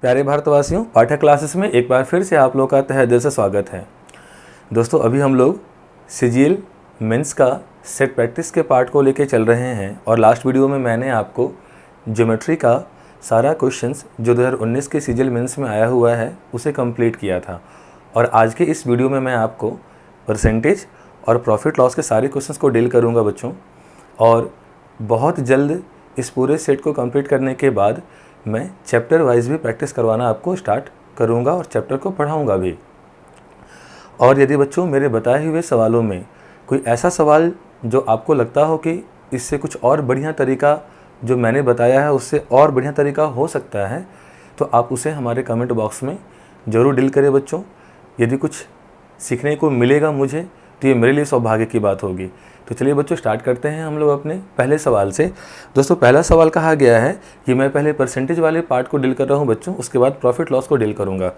प्यारे भारतवासियों, पाठक क्लासेस में एक बार फिर से आप लोगों का तहे दिल से स्वागत है। दोस्तों, अभी हम लोग सीजीएल मेंस का सेट प्रैक्टिस के पार्ट को लेके चल रहे हैं और लास्ट वीडियो में मैंने आपको ज्योमेट्री का सारा क्वेश्चंस जो 2019 के सीजीएल मेंस में आया हुआ है उसे कंप्लीट किया था। और आज के इस वीडियो में मैं आपको परसेंटेज और प्रॉफिट लॉस के सारे क्वेश्चंस को डील करूँगा बच्चों। और बहुत जल्द इस पूरे सेट को कंप्लीट करने के बाद मैं चैप्टर वाइज भी प्रैक्टिस करवाना आपको स्टार्ट करूंगा और चैप्टर को पढ़ाऊंगा भी। और यदि बच्चों मेरे बताए हुए सवालों में कोई ऐसा सवाल जो आपको लगता हो कि इससे कुछ और बढ़िया तरीका जो मैंने बताया है उससे और बढ़िया तरीका हो सकता है, तो आप उसे हमारे कमेंट बॉक्स में ज़रूर डील करें बच्चों। यदि कुछ सीखने को मिलेगा मुझे तो ये मेरे लिए सौभाग्य की बात होगी। तो चलिए बच्चों स्टार्ट करते हैं हम लोग अपने पहले सवाल से। दोस्तों, पहला सवाल कहा गया है कि मैं पहले परसेंटेज वाले पार्ट को डील कर रहा हूँ बच्चों, उसके बाद प्रॉफिट लॉस को डील करूँगा।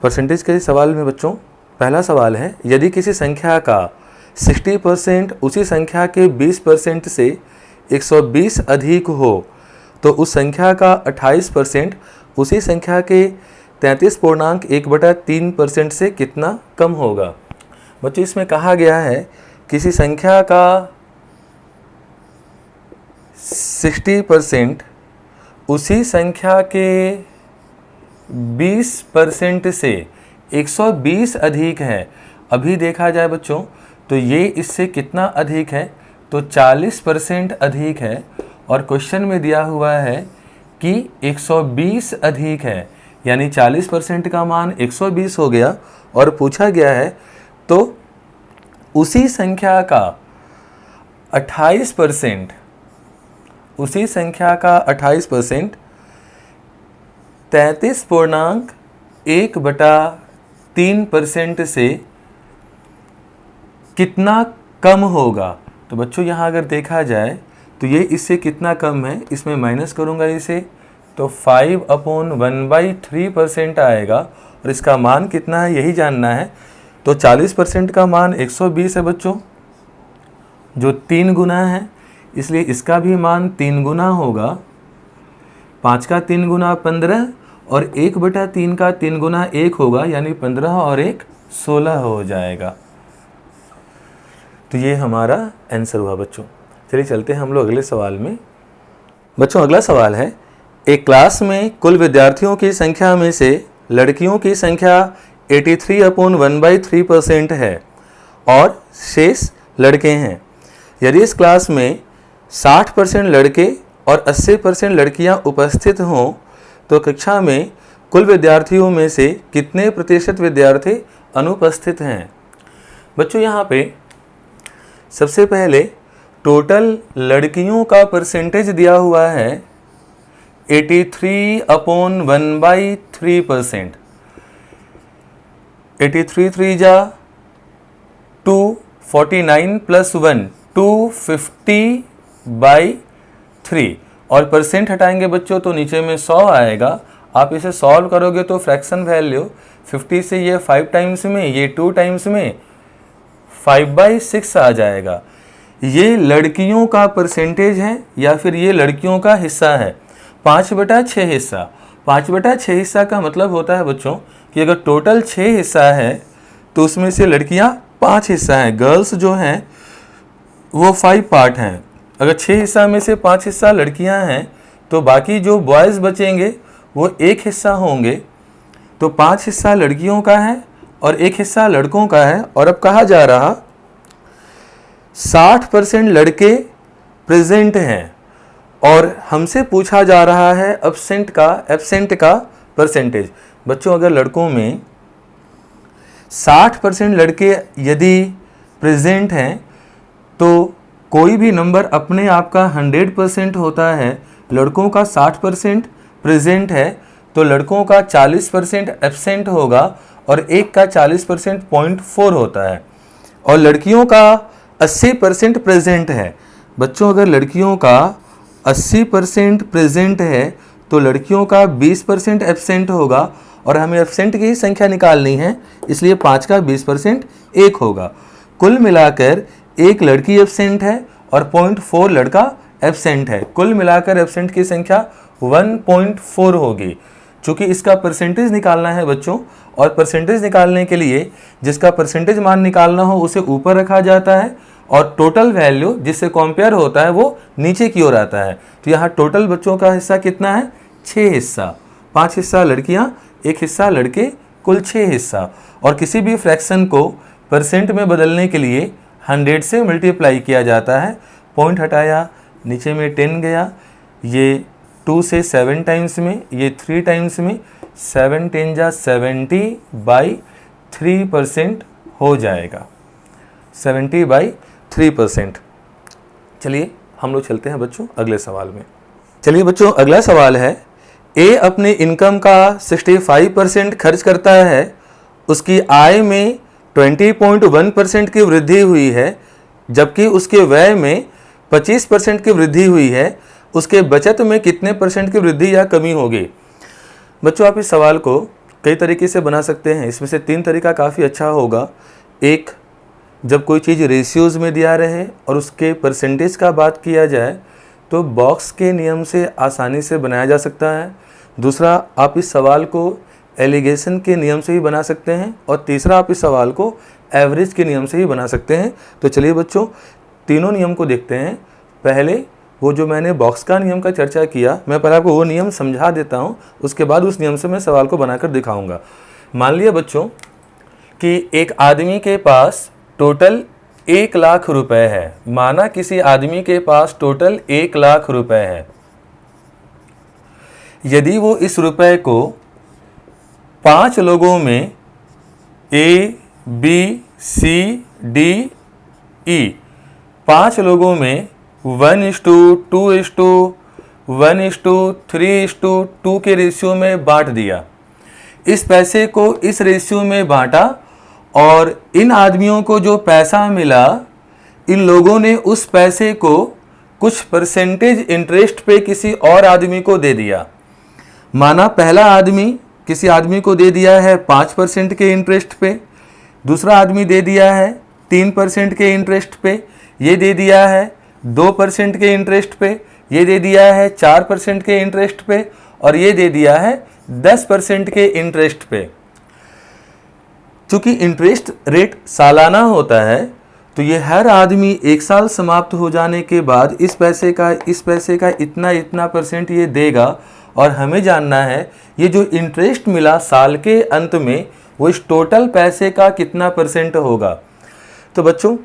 परसेंटेज के सवाल में बच्चों पहला सवाल है, यदि किसी संख्या का 60% उसी संख्या के 20% से 120 अधिक हो तो उस संख्या का 28% उसी संख्या के 33.1/3% से कितना कम होगा। बच्चों, इसमें कहा गया है किसी संख्या का 60% उसी संख्या के 20% से 120 अधिक है। अभी देखा जाए बच्चों तो ये इससे कितना अधिक है, तो 40% अधिक है। और क्वेश्चन में दिया हुआ है कि 120 अधिक है, यानी 40% का मान 120 हो गया। और पूछा गया है तो उसी संख्या का 28%, उसी संख्या का 28% 33.1/3% से कितना कम होगा। तो बच्चों यहाँ अगर देखा जाए तो ये इससे कितना कम है, इसमें माइनस करूँगा इसे तो 5/1/3% आएगा। और इसका मान कितना है यही जानना है। तो 40% का मान 120 है बच्चों, जो 3 गुना है, इसलिए इसका भी मान 3 गुना होगा। 5 का 3 गुना 15 और 1/3 का 3 गुना 1 होगा, यानी 15 और 1 16 हो जाएगा। तो ये हमारा आंसर हुआ बच्चों। चलिए चलते हैं हम लोग अगले सवाल में। बच्चों, अगला सवाल है, एक क्लास में कुल विद्यार्थियों की संख्या में से लड़कियों की संख्या 83/1/3% है और शेष लड़के हैं। यदि इस क्लास में 60% लड़के और 80% लड़कियां उपस्थित हों तो कक्षा में कुल विद्यार्थियों में से कितने प्रतिशत विद्यार्थी अनुपस्थित हैं। बच्चों, यहाँ पे सबसे पहले टोटल लड़कियों का परसेंटेज दिया हुआ है 83/1/3%। 83 3 जा 2, 49 + 1 250/3 और परसेंट हटाएंगे बच्चों तो नीचे में 100 आएगा। आप इसे सॉल्व करोगे तो फ्रैक्शन वैल्यू 50 से ये 5 टाइम्स में, ये 2 टाइम्स में 5/6 आ जाएगा। ये लड़कियों का परसेंटेज है या फिर ये लड़कियों का हिस्सा है। 5/6 हिस्सा। 5/6 हिस्सा का मतलब होता है बच्चों कि अगर टोटल 6 हिस्सा है तो उसमें से लड़कियां 5 हिस्सा हैं, गर्ल्स जो हैं वो 5 पार्ट हैं। अगर 6 हिस्सा में से 5 हिस्सा लड़कियां हैं तो बाकी जो बॉयज़ बचेंगे वो 1 हिस्सा होंगे। तो 5 हिस्सा लड़कियों का है और 1 हिस्सा लड़कों का है। और अब कहा जा रहा 60% लड़के प्रेजेंट हैं और हमसे पूछा जा रहा है एब्सेंट का परसेंटेज। बच्चों, अगर लड़कों में 60% लड़के यदि प्रेजेंट हैं तो कोई भी नंबर अपने आप का 100% होता है। लड़कों का 60% प्रेजेंट है तो लड़कों का 40% एब्सेंट होगा और एक का 40% 0.4 होता है। और लड़कियों का 80% प्रेजेंट है। बच्चों, अगर लड़कियों का 80% प्रेजेंट है तो लड़कियों का 20% एब्सेंट होगा और हमें एब्सेंट की ही संख्या निकालनी है, इसलिए 5 का 20% 1 होगा। कुल मिलाकर 1 लड़की एब्सेंट है और 0.4 लड़का एब्सेंट है। कुल मिलाकर एब्सेंट की संख्या 1.4 होगी। चूँकि इसका परसेंटेज निकालना है बच्चों, और परसेंटेज निकालने के लिए जिसका परसेंटेज मान निकालना हो उसे ऊपर रखा जाता है और टोटल वैल्यू जिससे कंपेयर होता है वो नीचे की ओर आता है। तो यहाँ टोटल बच्चों का हिस्सा कितना है? 6 हिस्सा, 5 हिस्सा लड़कियाँ, 1 हिस्सा लड़के, कुल 6 हिस्सा। और किसी भी फ्रैक्शन को परसेंट में बदलने के लिए 100 से मल्टीप्लाई किया जाता है। पॉइंट हटाया, नीचे में 10 गया, ये 2 से 7 टाइम्स में, ये 3 टाइम्स में, 7 10 जा 70/3% हो जाएगा, 70/3%। चलिए हम लोग चलते हैं बच्चों अगले सवाल में। चलिए बच्चों अगला सवाल है, ए अपने इनकम का 65% खर्च करता है, उसकी आय में 20.1% की वृद्धि हुई है, जबकि उसके व्यय में 25% की वृद्धि हुई है, उसके बचत में कितने % की वृद्धि या कमी होगी? बच्चों आप इस सवाल को कई तरीके से बना सकते हैं, इसमें से 3 तरीका काफ़ी अच्छा होगा। एक, जब कोई चीज़ रेशियोज़ में दिया रहे और उसके परसेंटेज का बात किया जाए तो बॉक्स के नियम से आसानी से बनाया जा सकता है। दूसरा, आप इस सवाल को एलिगेशन के नियम से ही बना सकते हैं, और तीसरा आप इस सवाल को एवरेज के नियम से ही बना सकते हैं। तो चलिए बच्चों तीनों नियम को देखते हैं। पहले वो जो मैंने बॉक्स का नियम का चर्चा किया, मैं पहले आपको वो नियम समझा देता हूँ, उसके बाद उस नियम से मैं सवाल को बनाकर दिखाऊंगा। मान लिया बच्चों कि एक आदमी के पास टोटल 1 लाख रुपए है। माना किसी आदमी के पास टोटल 1 लाख रुपए है। यदि वो इस रुपए को 5 लोगों में A, B, C, D, E 5 लोगों में 1:2:1:3:2 के रेशियो में बांट दिया। इस पैसे को इस रेशियो में बांटा और इन आदमियों को जो पैसा मिला, इन लोगों ने उस पैसे को कुछ परसेंटेज इंटरेस्ट पे किसी और आदमी को दे दिया। माना पहला आदमी किसी आदमी को दे दिया है 5% के इंटरेस्ट पे, दूसरा आदमी दे दिया है 3% के इंटरेस्ट पे, ये दे दिया है 2% के इंटरेस्ट पे, ये दे दिया है 4% के इंटरेस्ट पे, और ये दे दिया है 10% के इंटरेस्ट पे। चूंकि इंटरेस्ट रेट सालाना होता है तो ये हर आदमी 1 साल समाप्त हो जाने के बाद इस पैसे का इतना % ये देगा, और हमें जानना है ये जो इंटरेस्ट मिला साल के अंत में वो इस टोटल पैसे का कितना % होगा। तो बच्चों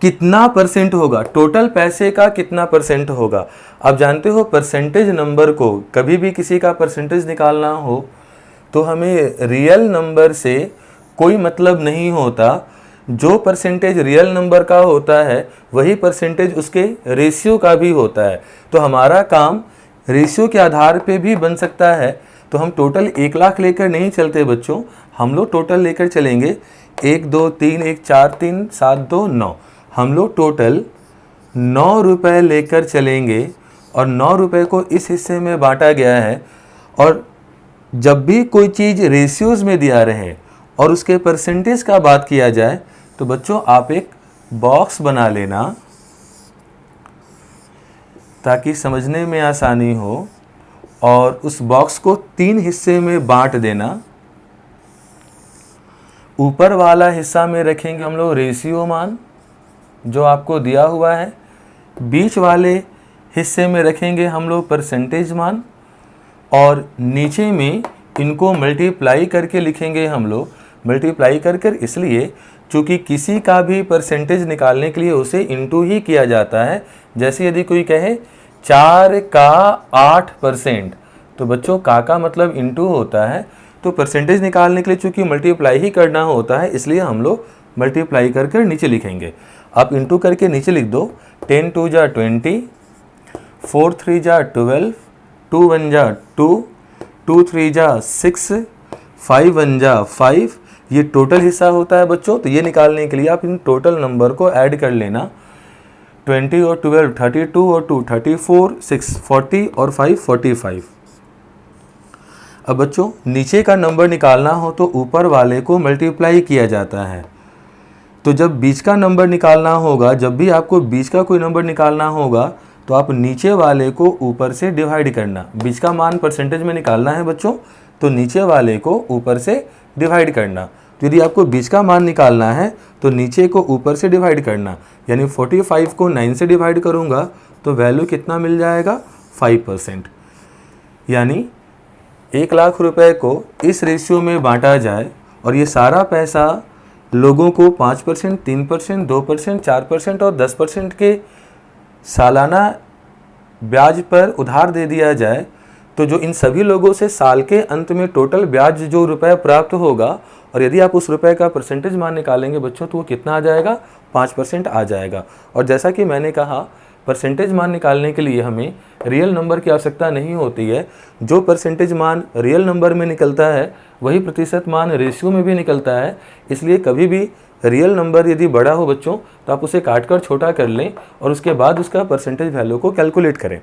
कितना % होगा, टोटल पैसे का कितना % होगा? आप जानते हो परसेंटेज नंबर को कभी भी किसी का परसेंटेज निकालना हो तो हमें रियल नंबर से कोई मतलब नहीं होता। जो परसेंटेज रियल नंबर का होता है वही परसेंटेज उसके रेशियो का भी होता है। तो हमारा काम रेशियो के आधार पे भी बन सकता है। तो हम टोटल 1 लाख लेकर नहीं चलते बच्चों, हम लोग टोटल लेकर चलेंगे 1 2 3 1 4 3 7 2 9। हम लोग टोटल 9 रुपये लेकर चलेंगे और 9 रुपये को इस हिस्से में बांटा गया है। और जब भी कोई चीज़ रेशियोज़ में दिया रहे और उसके परसेंटेज का बात किया जाए तो बच्चों आप एक बॉक्स बना लेना ताकि समझने में आसानी हो, और उस बॉक्स को 3 हिस्से में बांट देना। ऊपर वाला हिस्सा में रखेंगे हम लोग रेशियो मान जो आपको दिया हुआ है, बीच वाले हिस्से में रखेंगे हम लोग परसेंटेज मान, और नीचे में इनको मल्टीप्लाई करके लिखेंगे हम लोग। मल्टीप्लाई कर इसलिए चूँकि किसी का भी परसेंटेज निकालने के लिए उसे इंटू ही किया जाता है। जैसे यदि कोई कहे 4 का 8%, तो बच्चों का मतलब इंटू होता है। तो परसेंटेज निकालने के लिए चूँकि मल्टीप्लाई ही करना होता है इसलिए हम लोग मल्टीप्लाई कर नीचे लिखेंगे। आप इंटू करके नीचे लिख दो 10 2 जा 20, 4 3 जा 12, 2 1 जा 2, 2 3 जा 6, 5 1 जा 5। ये टोटल हिस्सा होता है बच्चों। तो ये निकालने के लिए आप इन टोटल नंबर को ऐड कर लेना। 20 और 12 32 और 2 34, 6 40 और 5 45। अब बच्चों नीचे का नंबर निकालना हो तो ऊपर वाले को मल्टीप्लाई किया जाता है। तो जब बीच का नंबर निकालना होगा, जब भी आपको बीच का कोई नंबर निकालना होगा तो आप नीचे वाले को ऊपर से डिवाइड करना, बीच का मान परसेंटेज में निकालना है बच्चों, तो नीचे वाले को ऊपर से डिवाइड करना। तो यदि आपको बीच का मान निकालना है तो नीचे को ऊपर से डिवाइड करना, यानी 45 को 9 से डिवाइड करूँगा तो वैल्यू कितना मिल जाएगा, 5%। यानी 1 लाख रुपए को इस रेशियो में बांटा जाए और ये सारा पैसा लोगों को 5%, 3%, 2%, 4% और 10% के सालाना ब्याज पर उधार दे दिया जाए, तो जो इन सभी लोगों से साल के अंत में टोटल ब्याज जो रुपए प्राप्त होगा, और यदि आप उस रुपए का परसेंटेज मान निकालेंगे बच्चों तो वो कितना आ जाएगा, 5% आ जाएगा। और जैसा कि मैंने कहा, परसेंटेज मान निकालने के लिए हमें रियल नंबर की आवश्यकता नहीं होती है। जो परसेंटेज मान रियल नंबर में निकलता है वही प्रतिशत मान रेशियो में भी निकलता है। इसलिए कभी भी रियल नंबर यदि बड़ा हो बच्चों तो आप उसे काट कर छोटा कर लें और उसके बाद उसका परसेंटेज वैल्यू को कैलकुलेट करें।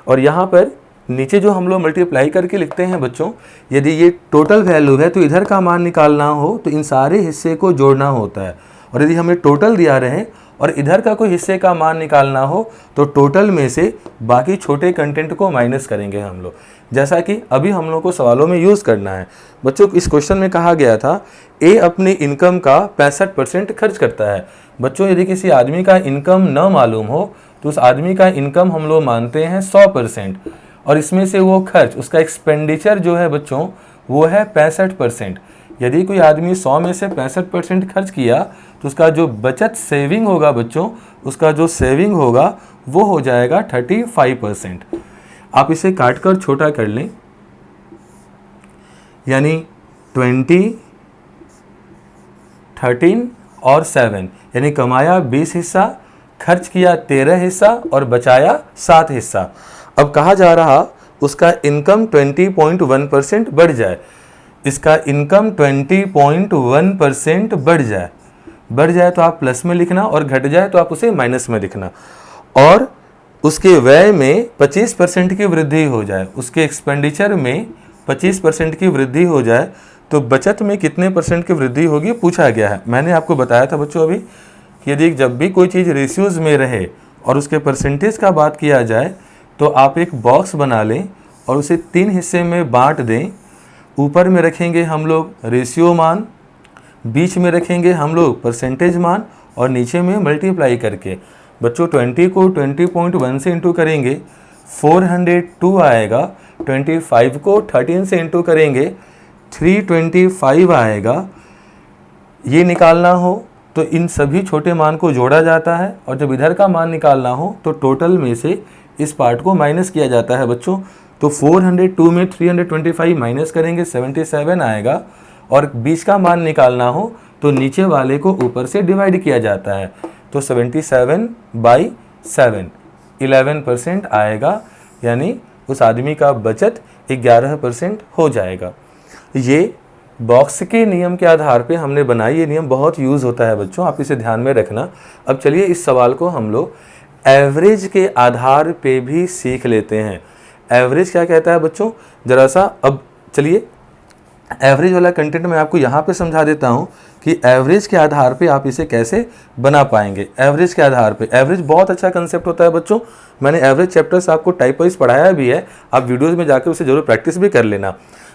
और यहाँ पर नीचे जो हम लोग मल्टीप्लाई करके लिखते हैं बच्चों, यदि ये टोटल वैल्यू है तो इधर का मान निकालना हो तो इन सारे हिस्से को जोड़ना होता है, और यदि हमें टोटल दिया रहे और इधर का कोई हिस्से का मान निकालना हो तो टोटल में से बाकी छोटे कंटेंट को माइनस करेंगे हम लोग, जैसा कि अभी हम लोग को सवालों में यूज़ करना है। बच्चों इस क्वेश्चन में कहा गया था ए अपनी इनकम का 65% खर्च करता है। बच्चों यदि किसी आदमी का इनकम न मालूम हो तो उस आदमी का इनकम हम लोग मानते हैं 100%, और इसमें से वो खर्च, उसका एक्सपेंडिचर जो है बच्चों वो है 65%। यदि कोई आदमी 100 में से 65% खर्च किया तो उसका जो बचत सेविंग होगा बच्चों, उसका जो सेविंग होगा वो हो जाएगा 35%। आप इसे काट कर छोटा कर लें, यानी 20, 13 और 7, यानी कमाया 20 हिस्सा, खर्च किया 13 हिस्सा और बचाया 7 हिस्सा। अब कहा जा रहा उसका इनकम 20.1% बढ़ जाए, इसका इनकम 20.1% बढ़ जाए तो आप प्लस में लिखना और घट जाए तो आप उसे माइनस में लिखना। और उसके व्यय में 25% की वृद्धि हो जाए, उसके एक्सपेंडिचर में 25% की वृद्धि हो जाए तो बचत में कितने % की वृद्धि होगी पूछा गया है। मैंने आपको बताया था बच्चों अभी कि यदि जब भी कोई चीज़ रेशियोज़ में रहे और उसके परसेंटेज का बात किया जाए तो आप एक बॉक्स बना लें और उसे 3 हिस्से में बांट दें। ऊपर में रखेंगे हम लोग रेशियो मान, बीच में रखेंगे हम लोग परसेंटेज मान और नीचे में मल्टीप्लाई करके। बच्चों 20 को 20.1 से इंटू करेंगे 402 आएगा, 25 को 13 से इंटू करेंगे 325 आएगा। ये निकालना हो तो इन सभी छोटे मान को जोड़ा जाता है, और जब इधर का मान निकालना हो तो टोटल में से इस पार्ट को माइनस किया जाता है बच्चों। तो 402 में 325 माइनस करेंगे 77 आएगा, और बीच का मान निकालना हो तो नीचे वाले को ऊपर से डिवाइड किया जाता है, तो 77/7 11% आएगा, यानी उस आदमी का बचत 11% हो जाएगा। ये बॉक्स के नियम के आधार पे हमने बनाई, ये नियम बहुत यूज़ होता है बच्चों, आप इसे ध्यान में रखना। अब चलिए इस सवाल को हम लोग एवरेज के आधार पे भी सीख लेते हैं। एवरेज क्या कहता है बच्चों, ज़रा सा अब चलिए एवरेज वाला कंटेंट मैं आपको यहाँ पे समझा देता हूँ कि एवरेज के आधार पे आप इसे कैसे बना पाएंगे। एवरेज के आधार पे, एवरेज बहुत अच्छा कंसेप्ट होता है बच्चों। मैंने एवरेज चैप्टर्स आपको टाइप वाइज पढ़ाया भी है, आप वीडियोज़ में जाकर उसे जरूर प्रैक्टिस भी कर लेना।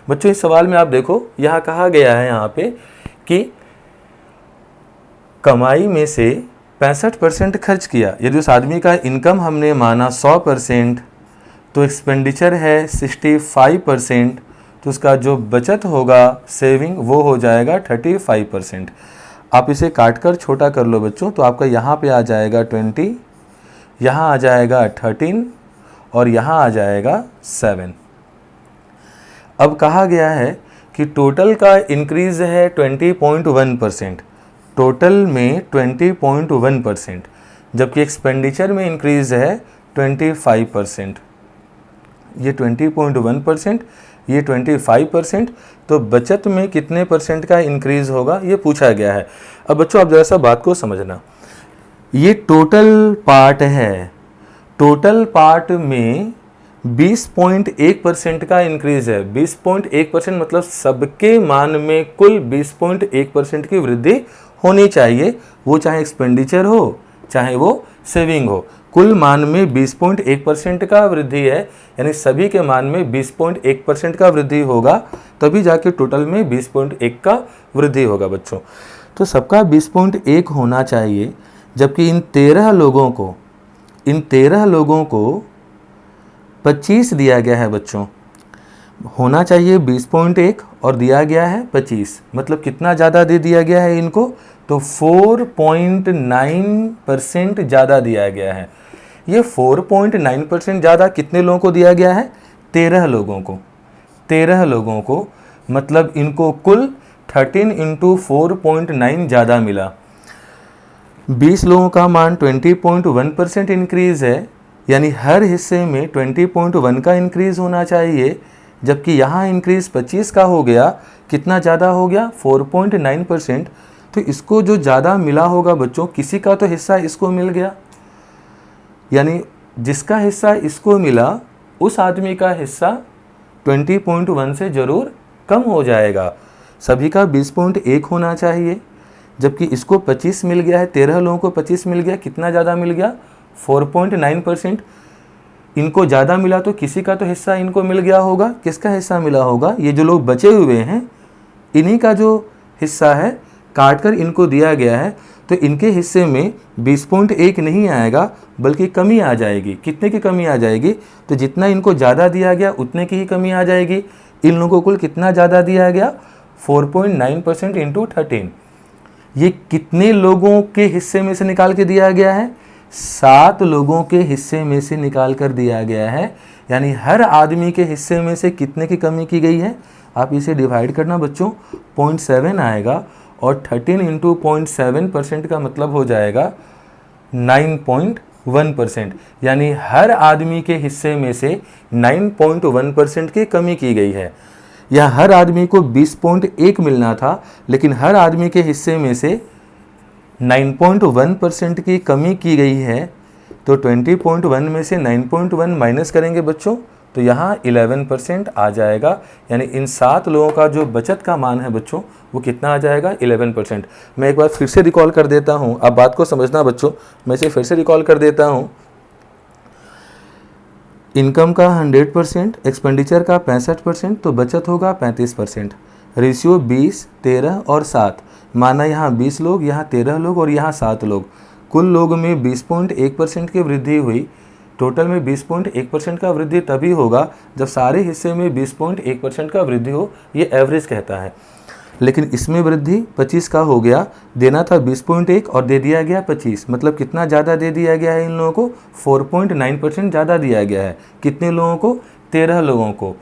बच्चों इस सवाल में आप देखो, यहाँ कहा गया है यहाँ पे कि कमाई में से 65% खर्च किया। यदि उस आदमी का इनकम हमने माना 100% तो एक्सपेंडिचर है 65%, तो उसका जो बचत होगा सेविंग वो हो जाएगा 35%। आप इसे काट कर छोटा कर लो बच्चों, तो आपका यहाँ पे आ जाएगा 20, यहाँ आ जाएगा 13 और यहाँ आ जाएगा 7। अब कहा गया है कि टोटल का इंक्रीज़ है 20.1%, टोटल में 20.1%, जबकि एक्सपेंडिचर में इंक्रीज़ है 25%। ये 20.1%, ये 25%, तो बचत में कितने % का इंक्रीज़ होगा ये पूछा गया है। अब बच्चों आप ज़रा सा बात को समझना, ये टोटल पार्ट है, टोटल पार्ट में 20.1% का इंक्रीज़ है। 20.1% मतलब सबके मान में कुल 20.1% की वृद्धि होनी चाहिए, वो चाहे एक्सपेंडिचर हो चाहे वो सेविंग हो। कुल मान में 20.1% का वृद्धि है, यानी सभी के मान में 20.1% का वृद्धि होगा, तभी जाके टोटल में 20.1 का वृद्धि होगा बच्चों। तो सबका 20.1 होना चाहिए, जबकि इन 13 लोगों को 25 दिया गया है बच्चों। होना चाहिए 20.1 और दिया गया है 25, मतलब कितना ज़्यादा दे दिया गया है इनको, तो 4.9% ज़्यादा दिया गया है। ये 4.9% ज़्यादा कितने लोगों को दिया गया है? 13 लोगों को। 13 लोगों को, मतलब इनको कुल 13 × 4.9 ज़्यादा मिला। 20 लोगों का मान 20.1% इंक्रीज़ है, यानी हर हिस्से में 20.1 का इंक्रीज़ होना चाहिए, जबकि यहाँ इंक्रीज़ 25 का हो गया। कितना ज़्यादा हो गया? 4.9%। तो इसको जो ज़्यादा मिला होगा बच्चों, किसी का तो हिस्सा इसको मिल गया, यानी जिसका हिस्सा इसको मिला उस आदमी का हिस्सा 20.1 से ज़रूर कम हो जाएगा। सभी का 20.1 होना चाहिए, जबकि इसको 25 मिल गया है, 13 लोगों को 25 मिल गया। कितना ज़्यादा मिल गया? 4.9%। इनको ज़्यादा मिला तो किसी का तो हिस्सा इनको मिल गया होगा। किसका हिस्सा मिला होगा? ये जो लोग बचे हुए हैं, इन्हीं का जो हिस्सा है काट कर इनको दिया गया है। तो इनके हिस्से में 20.1 नहीं आएगा, बल्कि कमी आ जाएगी। कितने की कमी आ जाएगी? तो जितना इनको ज़्यादा दिया गया उतने की ही कमी आ जाएगी। इन लोगों को कुल कितना ज़्यादा दिया गया? 4.9% × 13। ये कितने लोगों के हिस्से में से निकाल के दिया गया है? 7 लोगों के हिस्से में से निकाल कर दिया गया है, यानी हर आदमी के हिस्से में से कितने की कमी की गई है? आप इसे डिवाइड करना बच्चों, 0.7 आएगा, और 13 × 0.7% का मतलब हो जाएगा 9.1%, यानी हर आदमी के हिस्से में से 9.1% की कमी की गई है। यह हर आदमी को 20.1 मिलना था, लेकिन हर आदमी के हिस्से में से 9.1% की कमी की गई है। तो 20.1 में से 9.1 माइनस करेंगे बच्चों, तो यहाँ 11% आ जाएगा, यानी इन 7 लोगों का जो बचत का मान है बच्चों, वो कितना आ जाएगा? 11%। मैं एक बार फिर से रिकॉल कर देता हूँ, आप बात को समझना बच्चों, मैं इसे फिर से रिकॉल कर देता हूँ। इनकम का 100%, एक्सपेंडिचर का 65%, तो बचत होगा 35%। रेशियो 20, 13 और 7, माना यहाँ 20 लोग, यहाँ 13 लोग और यहाँ 7 लोग। कुल लोग में 20.1% की वृद्धि हुई। टोटल में 20.1% का वृद्धि तभी होगा जब सारे हिस्से में 20.1% का वृद्धि हो, ये एवरेज कहता है। लेकिन इसमें वृद्धि 25 का हो गया, देना था 20.1 और दे दिया गया 25, मतलब कितना ज़्यादा दे दिया गया है इन लोगों को? 4.9% ज़्यादा दिया गया है। कितने लोगों को? 13 लोगों को।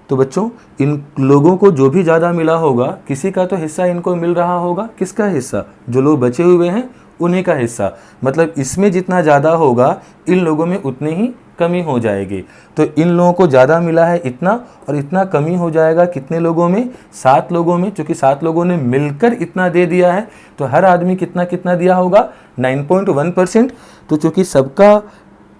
तो बच्चों, इन लोगों को जो भी ज़्यादा मिला होगा, किसी का तो हिस्सा इनको मिल रहा होगा। किसका हिस्सा? जो लोग बचे हुए हैं उन्हीं का हिस्सा, मतलब इसमें जितना ज़्यादा होगा इन लोगों में उतनी ही कमी हो जाएगी। तो इन लोगों को ज़्यादा मिला है इतना, और इतना कमी हो जाएगा कितने लोगों में? 7 लोगों में। चूँकि 7 लोगों ने मिलकर इतना दे दिया है, तो हर आदमी कितना कितना दिया होगा? 9.1%। तो चूँकि सबका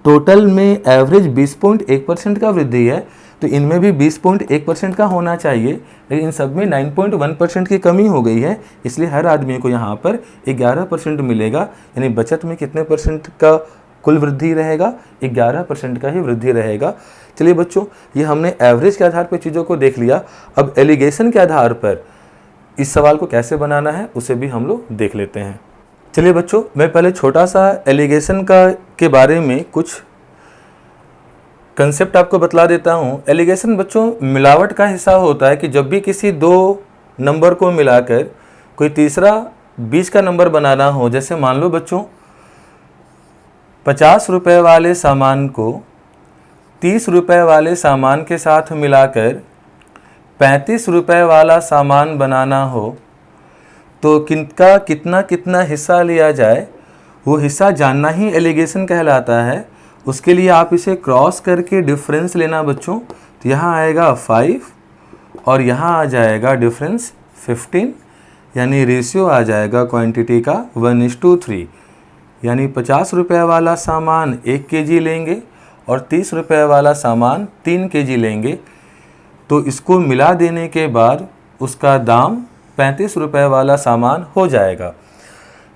टोटल में एवरेज 20.1% का वृद्धि है, तो इनमें भी 20.1% का होना चाहिए, लेकिन इन सब में 9.1% की कमी हो गई है, इसलिए हर आदमी को यहाँ पर 11% मिलेगा। यानी बचत में कितने परसेंट का कुल वृद्धि रहेगा? 11% का ही वृद्धि रहेगा। चलिए बच्चों, ये हमने एवरेज के आधार पर चीज़ों को देख लिया। अब एलिगेशन के आधार पर इस सवाल को कैसे बनाना है उसे भी हम लोग देख लेते हैं। चलिए बच्चों, मैं पहले छोटा सा एलिगेशन के बारे में कुछ कंसेप्ट आपको बतला देता हूँ। एलिगेशन बच्चों मिलावट का हिस्सा होता है कि जब भी किसी 2 नंबर को मिलाकर कोई तीसरा बीच का नंबर बनाना हो, जैसे मान लो बच्चों 50 रुपये वाले सामान को 30 रुपये वाले सामान के साथ मिलाकर 35 रुपये वाला सामान बनाना हो, तो किनका कितना कितना हिस्सा लिया जाए, वो हिस्सा जानना ही एलिगेशन कहलाता है। उसके लिए आप इसे क्रॉस करके डिफरेंस लेना बच्चों। तो यहाँ आएगा 5 और यहाँ आ जाएगा डिफरेंस 15, यानी रेशियो आ जाएगा क्वांटिटी का 1:3। यानी 50 रुपये वाला सामान 1 kg लेंगे और 30 रुपये वाला सामान 3 kg लेंगे, तो इसको मिला देने के बाद उसका दाम 35 रुपये वाला सामान हो जाएगा।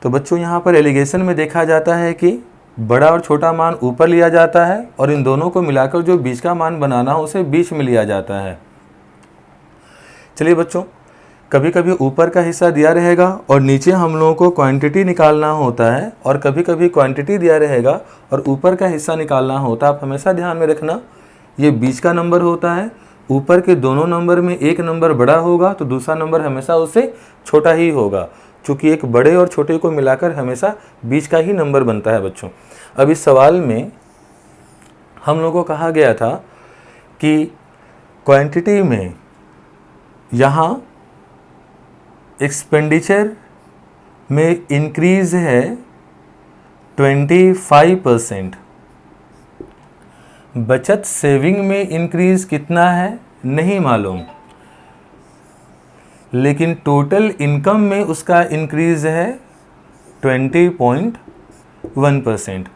तो बच्चों यहाँ पर एलिगेशन में देखा जाता है कि बड़ा और छोटा मान ऊपर लिया जाता है और इन दोनों को मिलाकर जो बीच का मान बनाना हो उसे बीच में लिया जाता है। चलिए बच्चों, कभी कभी ऊपर का हिस्सा दिया रहेगा और नीचे हम लोगों को क्वांटिटी निकालना होता है, और कभी कभी क्वांटिटी दिया रहेगा और ऊपर का हिस्सा निकालना होता है। आप हमेशा ध्यान में रखना, ये बीच का नंबर होता है। ऊपर के दोनों नंबर में एक नंबर बड़ा होगा तो दूसरा नंबर हमेशा उससे छोटा ही होगा, क्योंकि एक बड़े और छोटे को मिलाकर हमेशा बीच का ही नंबर बनता है बच्चों। अब इस सवाल में हम लोगों को कहा गया था कि क्वांटिटी में यहाँ एक्सपेंडिचर में इंक्रीज है 25%, बचत सेविंग में इंक्रीज कितना है नहीं मालूम, लेकिन टोटल इनकम में उसका इंक्रीज है 20.1%।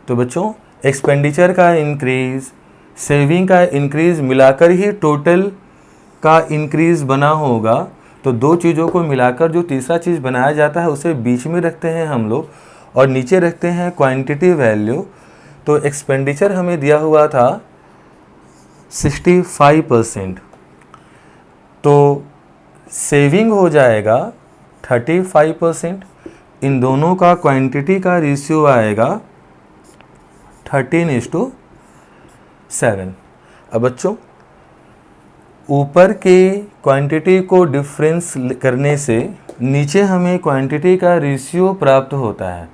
तो बच्चों, एक्सपेंडिचर का इंक्रीज, सेविंग का इंक्रीज मिलाकर ही टोटल का इंक्रीज बना होगा। तो दो चीज़ों को मिलाकर जो तीसरा चीज़ बनाया जाता है उसे बीच में रखते हैं हम लोग और नीचे रखते हैं क्वांटिटी वैल्यू। तो एक्सपेंडिचर हमें दिया हुआ था 65%, तो सेविंग हो जाएगा 35%। इन दोनों का क्वांटिटी का रेशियो आएगा 13:7। अब बच्चों, ऊपर के क्वांटिटी को डिफरेंस करने से नीचे हमें क्वांटिटी का रेशियो प्राप्त होता है।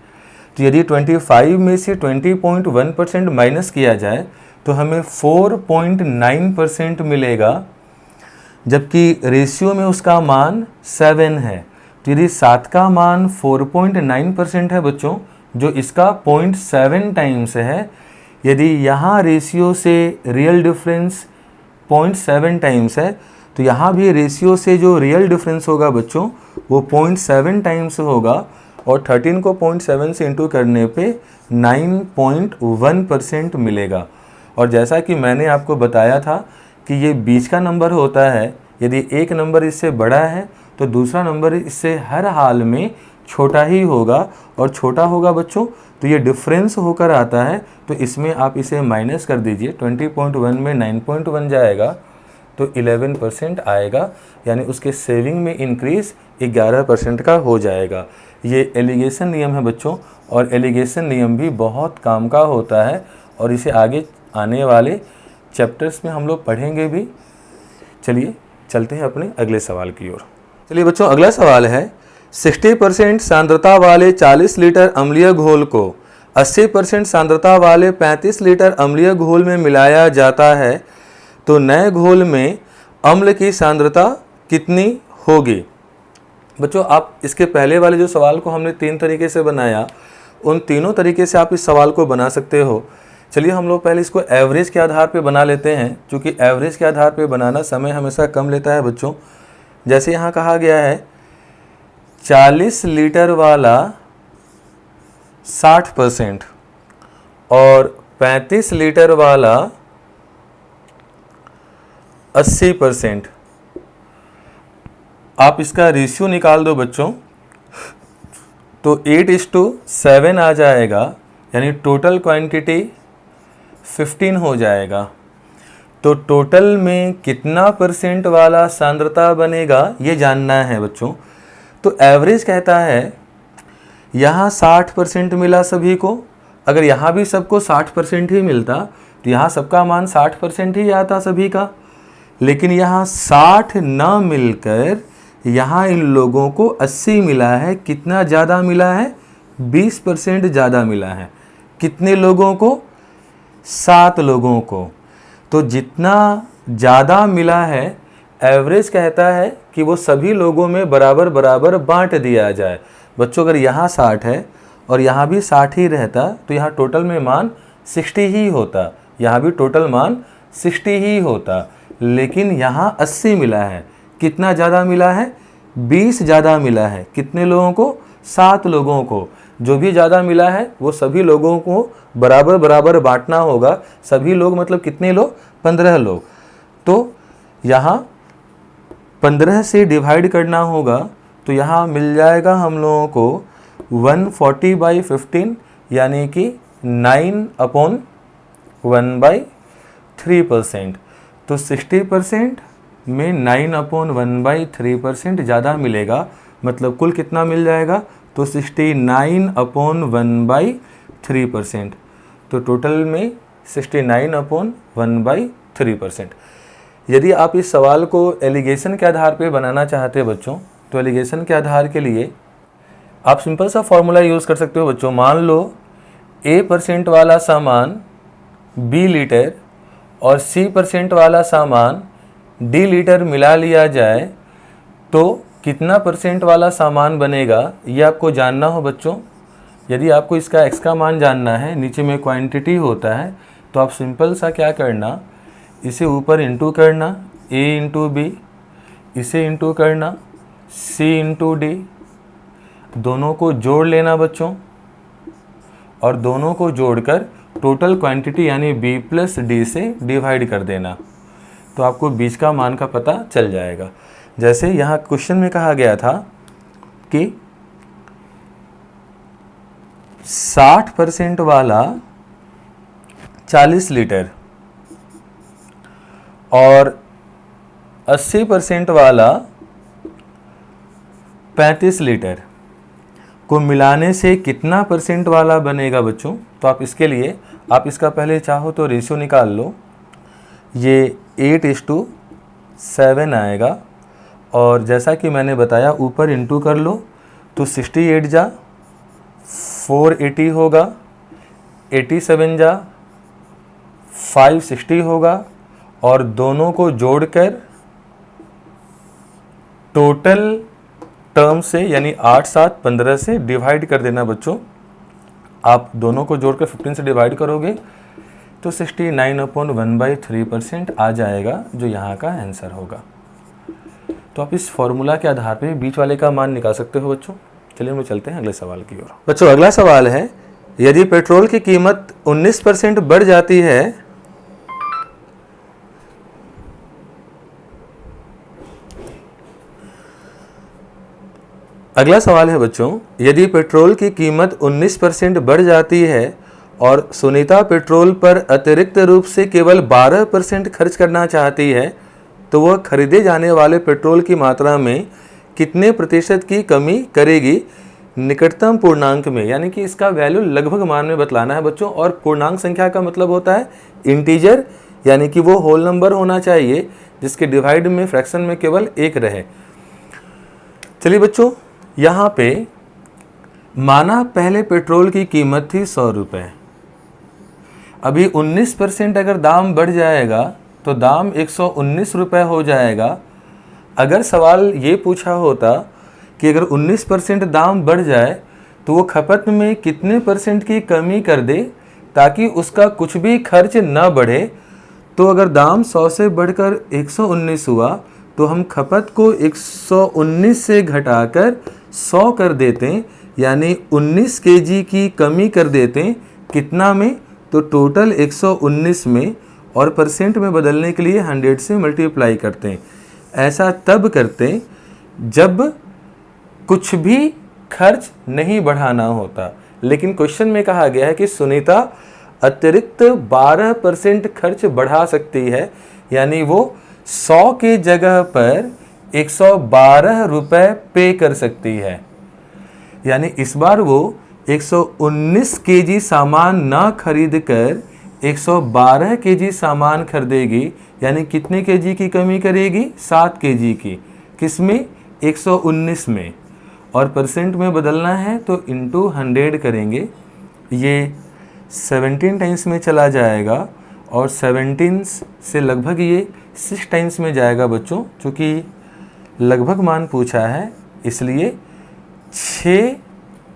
तो यदि 25 में से 20.1% माइनस किया जाए तो हमें 4.9% मिलेगा, जबकि रेशियो में उसका मान 7 है। तो यदि 7 का मान 4.9% है बच्चों, जो इसका 0.7 टाइम्स है, यदि यहाँ रेशियो से रियल डिफरेंस 0.7 टाइम्स है तो यहाँ भी रेशियो से जो रियल डिफरेंस होगा बच्चों वो 0.7 टाइम्स होगा, और 13 को 0.7 से इंटू करने पे 9.1% मिलेगा। और जैसा कि मैंने आपको बताया था कि ये बीच का नंबर होता है, यदि एक नंबर इससे बड़ा है तो दूसरा नंबर इससे हर हाल में छोटा ही होगा, और छोटा होगा बच्चों तो ये डिफरेंस होकर आता है। तो इसमें आप इसे माइनस कर दीजिए, 20.1 में 9.1 जाएगा तो 11% आएगा, यानी उसके सेविंग में इंक्रीज 11% का हो जाएगा। ये एलिगेशन नियम है बच्चों, और एलिगेशन नियम भी बहुत काम का होता है और इसे आगे आने वाले चैप्टर्स में हम लोग पढ़ेंगे भी। चलिए चलते हैं अपने अगले सवाल की ओर। चलिए बच्चों, अगला सवाल है 60% सांद्रता वाले 40 लीटर अम्लीय घोल को 80% सांद्रता वाले 35 लीटर अम्लीय घोल में मिलाया जाता है, तो नए घोल में अम्ल की सांद्रता कितनी होगी। बच्चों, आप इसके पहले वाले जो सवाल को हमने 3 तरीके से बनाया, उन तीनों तरीके से आप इस सवाल को बना सकते हो। चलिए हम लोग पहले इसको एवरेज के आधार पे बना लेते हैं, क्योंकि एवरेज के आधार पे बनाना समय हमेशा कम लेता है बच्चों। जैसे यहाँ कहा गया है 40 लीटर वाला 60% और 35 लीटर वाला 80%। आप इसका रेशियो निकाल दो बच्चों, तो 8:7 आ जाएगा, यानी टोटल क्वांटिटी 15 हो जाएगा। तो टोटल में कितना परसेंट वाला सांद्रता बनेगा ये जानना है बच्चों। तो एवरेज कहता है यहाँ 60% मिला सभी को, अगर यहाँ भी सबको 60% ही मिलता तो यहाँ सबका मान 60% ही आता सभी का, लेकिन यहाँ 60 ना मिलकर यहाँ इन लोगों को 80 मिला है। कितना ज़्यादा मिला है? 20% ज़्यादा मिला है। कितने लोगों को? 7 लोगों को। तो जितना ज़्यादा मिला है, एवरेज कहता है कि वो सभी लोगों में बराबर बराबर बांट दिया जाए। बच्चों, अगर यहाँ 60 है और यहाँ भी 60 ही रहता तो यहाँ टोटल में मान 60 ही होता, यहाँ भी टोटल मान 60 ही होता, लेकिन यहाँ 80 मिला है। कितना ज़्यादा मिला है? 20 ज़्यादा मिला है। कितने लोगों को? 7 लोगों को। जो भी ज़्यादा मिला है वो सभी लोगों को बराबर बराबर बांटना होगा। सभी लोग मतलब कितने लोग? 15 लोग। तो यहाँ 15 से डिवाइड करना होगा, तो यहाँ मिल जाएगा हम लोगों को 140/15, यानी कि 9/1/3%। तो 60% में 9/1/3% ज़्यादा मिलेगा, मतलब कुल कितना मिल जाएगा, तो 69/1/3%। तो टोटल में 69/1/3%। यदि आप इस सवाल को एलिगेशन के आधार पे बनाना चाहते हैं बच्चों, तो एलिगेशन के आधार के लिए आप सिंपल सा फॉर्मूला यूज़ कर सकते हो बच्चों। मान लो A% वाला सामान B लीटर और C% वाला सामान D लीटर मिला लिया जाए तो कितना % वाला सामान बनेगा, ये आपको जानना हो बच्चों। यदि आपको इसका x का मान जानना है, नीचे में क्वांटिटी होता है, तो आप सिंपल सा क्या करना, इसे ऊपर इंटू करना A इंटू B, इसे इंटू करना C इंटू D, दोनों को जोड़ लेना बच्चों और दोनों को जोड़कर टोटल क्वांटिटी यानी B प्लस D से डिवाइड कर देना, तो आपको बीच का मान का पता चल जाएगा। जैसे यहाँ क्वेश्चन में कहा गया था कि 60% वाला 40 लीटर और 80% वाला 35 लीटर को मिलाने से कितना % वाला बनेगा बच्चों। तो आप इसके लिए आप इसका पहले चाहो तो रेशियो निकाल लो। ये 8:7 आएगा और जैसा कि मैंने बताया ऊपर इंटू कर लो, तो 68 जा 480 होगा, 87 जा 560 होगा और दोनों को जोड़कर टोटल टर्म से यानी 8 7 15 से डिवाइड कर देना बच्चों। आप दोनों को जोड़कर 15 से डिवाइड करोगे तो 69/1/3% आ जाएगा, जो यहाँ का आंसर होगा। तो आप इस फॉर्मूला के आधार पे बीच वाले का मान निकाल सकते हो बच्चों। चलिए हम चलते हैं अगले सवाल की ओर। बच्चों अगला सवाल है, यदि पेट्रोल की कीमत 19% बढ़ जाती है अगला सवाल है बच्चों, यदि पेट्रोल की कीमत 19% बढ़ जाती है और सुनीता पेट्रोल पर अतिरिक्त रूप से केवल 12% खर्च करना चाहती है, तो वह खरीदे जाने वाले पेट्रोल की मात्रा में कितने प्रतिशत की कमी करेगी निकटतम पूर्णांक में। यानी कि इसका वैल्यू लगभग मान में बतलाना है बच्चों। और पूर्णांक संख्या का मतलब होता है इंटीजर, यानी कि वो होल नंबर होना चाहिए जिसके डिवाइड में फ्रैक्शन में केवल एक रहे। चलिए बच्चों, यहाँ पे माना पहले पेट्रोल की कीमत थी 100 रुपये, अभी 19% अगर दाम बढ़ जाएगा तो दाम 119 रुपये हो जाएगा। अगर सवाल ये पूछा होता कि अगर 19% दाम बढ़ जाए तो वो खपत में कितने % की कमी कर दे ताकि उसका कुछ भी खर्च ना बढ़े, तो अगर दाम 100 से बढ़कर 119 हुआ तो हम खपत को 119 से घटाकर 100 कर देते, यानी 19 kg की कमी कर देते। कितना में, तो टोटल 119 में, और परसेंट में बदलने के लिए 100 से मल्टीप्लाई करते हैं। ऐसा तब करते जब कुछ भी खर्च नहीं बढ़ाना होता। लेकिन क्वेश्चन में कहा गया है कि सुनीता अतिरिक्त 12% खर्च बढ़ा सकती है, यानी वो 100 के जगह पर 112 रुपये पे कर सकती है। यानी इस बार वो 119 kg सामान ना खरीद कर 112 kg सामान खरीदेगी, यानी कितने kg की कमी करेगी, 7 kg की। किसमें, 119 में। और परसेंट में बदलना है तो इंटू 100 करेंगे, ये 17 टाइम्स में चला जाएगा और 17 से लगभग ये 6 टाइम्स में जाएगा बच्चों। चूँकि लगभग मान पूछा है इसलिए 6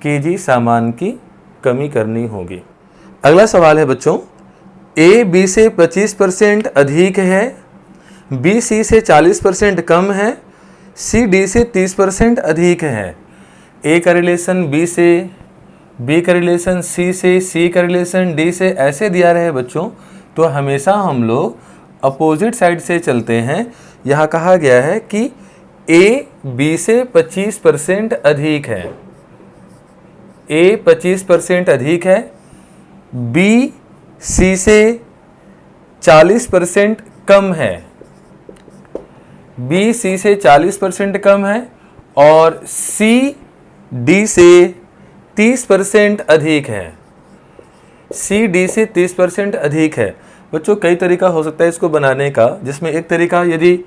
kg सामान की कमी करनी होगी। अगला सवाल है बच्चों, A B से 25% अधिक है, B C से 40% कम है, C D से 30% अधिक है। A का रिलेशन B से, B का रिलेशन C से, C का रिलेशन D से ऐसे दिया रहे बच्चों, तो हमेशा हम लोग अपोजिट साइड से चलते हैं। यहाँ कहा गया है कि A B से 25% अधिक है, A 25% अधिक है, बी सी से 40% कम है, बी सी से 40% कम है और सी डी से 30% अधिक है, सी डी से 30% अधिक है। बच्चों कई तरीका हो सकता है इसको बनाने का, जिसमें एक तरीका यदि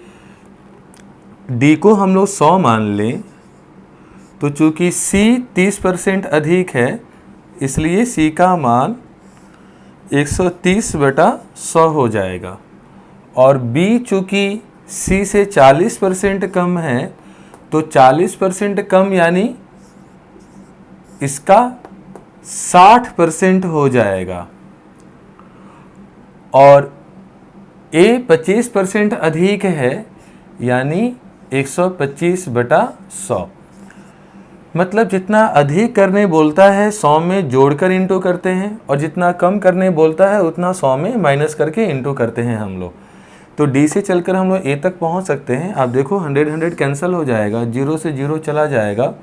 डी को हम लोग 100 मान लें तो चूंकि सी 30% अधिक है इसलिए सी का मान 130/100 हो जाएगा, और बी चूंकि सी से 40% कम है तो 40% कम यानी इसका 60% हो जाएगा, और ए 25% अधिक है यानी 125/100। मतलब जितना अधिक करने बोलता है 100 में जोड़कर इंटू करते हैं, और जितना कम करने बोलता है उतना 100 में माइनस करके इंटू करते हैं हम लोग। तो डी से चलकर हम लोग ए तक पहुंच सकते हैं। आप देखो 100 कैंसिल हो जाएगा, 0 से 0 चला जाएगा,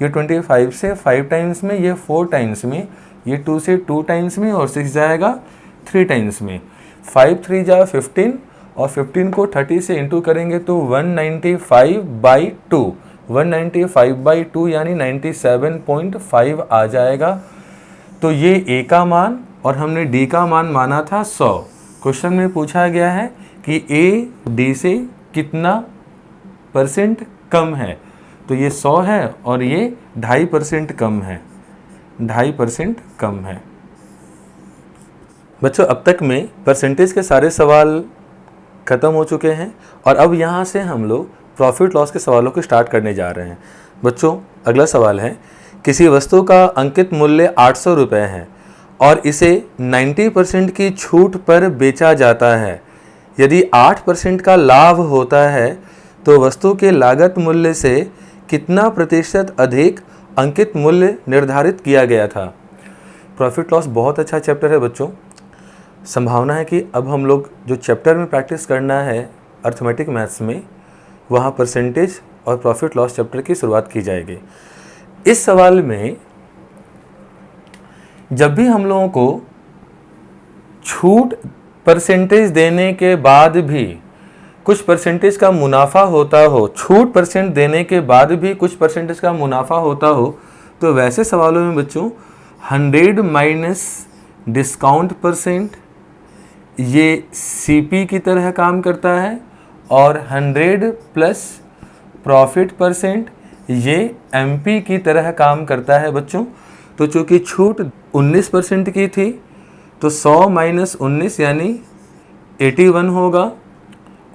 ये 25 से 5 टाइम्स में, ये 4 टाइम्स में, ये 2 से 2 टाइम्स में, और 6 जाएगा 3 टाइम्स में। 5 3 जा 15, और 15 को 30 से इंटू करेंगे तो 195/2, 195/2 यानी 97.5 आ जाएगा। तो ये ए का मान और हमने डी का मान माना था 100। क्वेश्चन में पूछा गया है कि ए डी से कितना % कम है, तो ये 100 है और ये 2.5% कम है, 2.5% कम है। बच्चों अब तक में परसेंटेज के सारे सवाल ख़त्म हो चुके हैं, और अब यहाँ से हम लोग प्रॉफिट लॉस के सवालों को स्टार्ट करने जा रहे हैं। बच्चों अगला सवाल है, किसी वस्तु का अंकित मूल्य 800 रुपये है और इसे 90% की छूट पर बेचा जाता है। यदि 8% का लाभ होता है तो वस्तु के लागत मूल्य से कितना प्रतिशत अधिक अंकित मूल्य निर्धारित किया गया था। प्रॉफिट लॉस बहुत अच्छा चैप्टर है बच्चों। संभावना है कि अब हम लोग जो चैप्टर में प्रैक्टिस करना है अर्थमेटिक मैथ्स में, वहाँ परसेंटेज और प्रॉफिट लॉस चैप्टर की शुरुआत की जाएगी। इस सवाल में जब भी हम लोगों को छूट परसेंटेज देने के बाद भी कुछ परसेंटेज का मुनाफा होता हो, छूट परसेंट देने के बाद भी कुछ परसेंटेज का मुनाफा होता हो, तो वैसे सवालों में बच्चों 100 माइनस डिस्काउंट परसेंट ये सीपी की तरह काम करता है, और 100 प्लस प्रॉफिट परसेंट ये एमपी की तरह काम करता है बच्चों। तो चूँकि छूट 19% की थी तो 100 माइनस 19 यानी 81 होगा,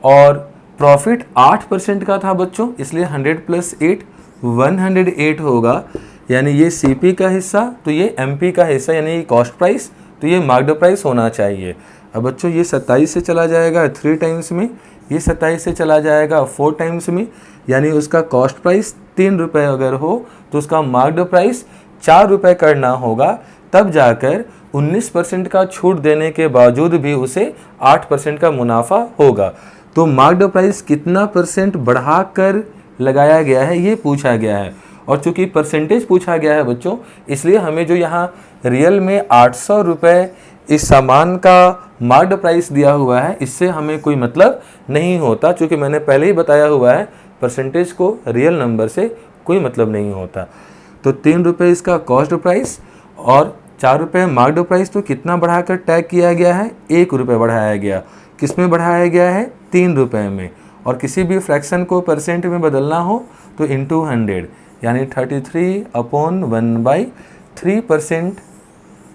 और प्रॉफिट 8% का था बच्चों, इसलिए 100 प्लस 8 108 होगा, यानी ये सीपी का हिस्सा तो ये एमपी का हिस्सा, यानी ये कॉस्ट प्राइस तो ये मार्क्ड प्राइस होना चाहिए। अब बच्चों ये 27 से चला जाएगा 3 टाइम्स में, ये 27 से चला जाएगा 4 टाइम्स में, यानी उसका कॉस्ट प्राइस 3 रुपये अगर हो तो उसका मार्क्ड प्राइस 4 रुपये करना होगा, तब जाकर 19% का छूट देने के बावजूद भी उसे 8% का मुनाफा होगा। तो मार्क्ड प्राइस कितना % बढ़ाकर लगाया गया है ये पूछा गया है, और चूंकि परसेंटेज पूछा गया है बच्चों, इसलिए हमें जो यहाँ रियल में 800 रुपये इस सामान का मार्क्ड प्राइस दिया हुआ है इससे हमें कोई मतलब नहीं होता, क्योंकि मैंने पहले ही बताया हुआ है परसेंटेज को रियल नंबर से कोई मतलब नहीं होता। तो 3 रुपये इसका कॉस्ट प्राइस और 4 रुपये मार्क्ड प्राइस, तो कितना बढ़ाकर टैग किया गया है, 1 रुपये बढ़ाया गया। किस में बढ़ाया गया है, 3 रुपये में, और किसी भी फ्रैक्शन को परसेंट में बदलना हो तो इंटू 100 यानी 33/1/3%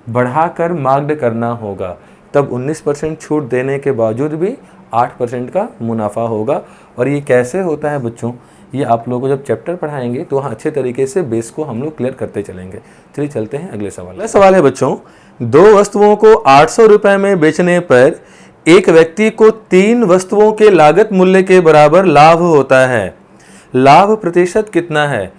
बढ़ाकर मार्क्ड करना होगा, तब 19% छूट देने के बावजूद भी 8% का मुनाफा होगा। और ये कैसे होता है बच्चों, ये आप लोगों को जब चैप्टर पढ़ाएंगे तो वहाँ अच्छे तरीके से बेस को हम लोग क्लियर करते चलेंगे। चलिए चलते हैं अगले सवाल। अगला सवाल है बच्चों, 2 वस्तुओं को 800 रुपये में बेचने पर एक व्यक्ति को 3 वस्तुओं के लागत मूल्य के बराबर लाभ होता है। लाभ प्रतिशत कितना है।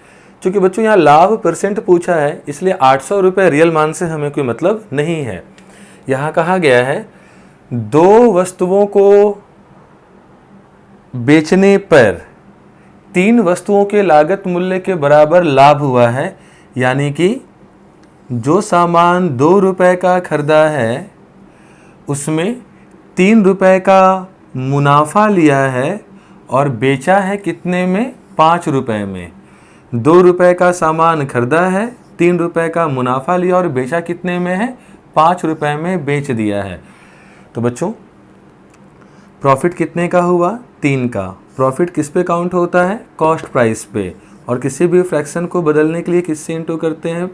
क्योंकि बच्चों यहाँ लाभ परसेंट पूछा है, इसलिए 800 रुपये रियल मान से हमें कोई मतलब नहीं है। यहाँ कहा गया है 2 वस्तुओं को बेचने पर 3 वस्तुओं के लागत मूल्य के बराबर लाभ हुआ है, यानी कि जो सामान 2 रुपए का खरीदा है उसमें 3 रुपए का मुनाफा लिया है और बेचा है कितने में? 5 रुपए में। 2 रुपए का सामान खरीदा है, 3 रुपए का मुनाफा लिया और बेचा कितने में है? 5 रुपए में बेच दिया है। तो बच्चों प्रॉफिट कितने का हुआ? 3 का। प्रॉफिट किस पे काउंट होता है? कॉस्ट प्राइस पे। और किसी भी फ्रैक्शन को बदलने के लिए किससे इंटू करते हैं?